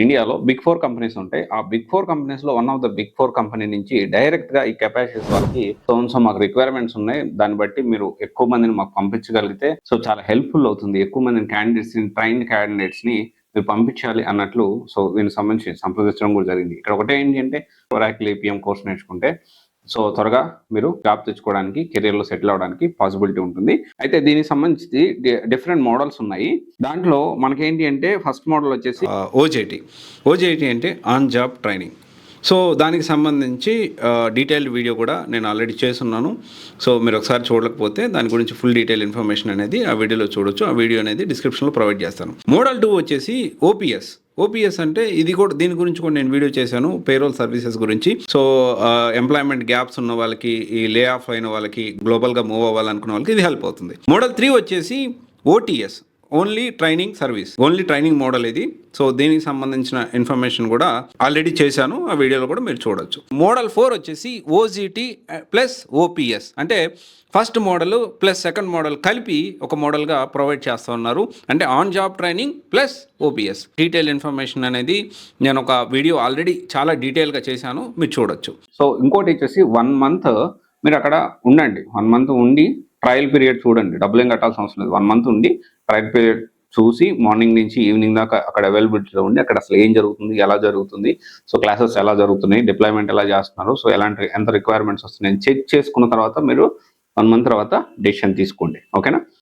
ఇండియాలో big 4 companies ఉంటాయి. ఆ బిగ్ 4 కంపెనీస్‌లో one of the big 4 company నుంచి డైరెక్ట్‌గా ఈ కెపాసిటీస్ వాళ్ళకి సో మాకు రిక్వైర్మెంట్స్ ఉన్నాయి. దాన్ని బట్టి మీరు ఎక్కువ మందిని మాకు పంపించగలిగితే చాలా హెల్ప్‌ఫుల్ అవుతుంది. ఎక్కువ మందిని ట్రైన్డ్ క్యాండిడేట్స్‌ని మీరు పంపించాలి అన్నట్లు దీనికి సంబంధించి సంప్రదించడం కూడా జరిగింది. ఇక్కడ ఒకటే ఏంటి అంటే ఒరాకిల్ ఏపీఎం కోర్స్ నేర్చుకుంటే త్వరగా మీరు జాబ్ తెచ్చుకోవడానికి, కెరియర్‌లో సెటిల్ అవ్వడానికి పాసిబిలిటీ ఉంటుంది. అయితే దీనికి సంబంధించి డిఫరెంట్ మోడల్స్ ఉన్నాయి. దాంట్లో మనకేంటి అంటే ఫస్ట్ మోడల్ వచ్చేసి ఓజేటీ అంటే ఆన్ జాబ్ ట్రైనింగ్. దానికి సంబంధించి డీటెయిల్డ్ వీడియో కూడా నేను ఆల్రెడీ చేసున్నాను. మీరు ఒకసారి చూడలేకపోతే దాని గురించి ఫుల్ డీటెయిల్ ఇన్ఫర్మేషన్ అనేది ఆ వీడియోలో చూడొచ్చు. ఆ వీడియో అనేది డిస్క్రిప్షన్లో ప్రొవైడ్ చేస్తాను. మోడల్ 2 వచ్చేసి ఓపీఎస్ అంటే ఇది కూడా దీని గురించి కూడా నేను వీడియో చేశాను, పేరోల్ సర్వీసెస్ గురించి. ఎంప్లాయ్మెంట్ గ్యాప్స్ ఉన్న వాళ్ళకి, ఈ లే ఆఫ్ అయిన వాళ్ళకి, గ్లోబల్గా మూవ్ అవ్వాలనుకున్న వాళ్ళకి ఇది హెల్ప్ అవుతుంది. మోడల్ 3 వచ్చేసి OTS, only training service, only training model ఇది. దీనికి సంబంధించిన ఇన్ఫర్మేషన్ కూడా ఆల్రెడీ చేశాను, ఆ వీడియోలో కూడా మీరు చూడొచ్చు. మోడల్ 4 వచ్చేసి ఓజీటీ ప్లస్ ఓపీఎస్ అంటే first model plus second model కలిపి ఒక మోడల్గా ప్రొవైడ్ చేస్తూ ఉన్నారు. అంటే on job training plus OPS. Detail information అనేది నేను ఒక వీడియో ఆల్రెడీ చాలా డీటెయిల్గా చేశాను, మీరు చూడొచ్చు. ఇంకోటి వచ్చేసి 1 month మీరు అక్కడ ఉండండి. 1 month ఉండి ట్రయల్ పీరియడ్ చూడండి. డబ్బులు ఏం కట్టాల్సిన అవసరం లేదు. 1 month ఉండి ట్రయల్ పీరియడ్ చూసి మార్నింగ్ నుంచి ఈవినింగ్ దాకా అక్కడ అవైలబిలిటీలో ఉండి అక్కడ అసలు ఏం జరుగుతుంది, ఎలా జరుగుతుంది, క్లాసెస్ ఎలా జరుగుతున్నాయి, డిప్లాయ్మెంట్ ఎలా చేస్తున్నారు, ఎంత రిక్వైర్మెంట్స్ వస్తున్నాయి చెక్ చేసుకున్న తర్వాత మీరు 1 month తర్వాత డెసిషన్ తీసుకోండి. ఓకేనా?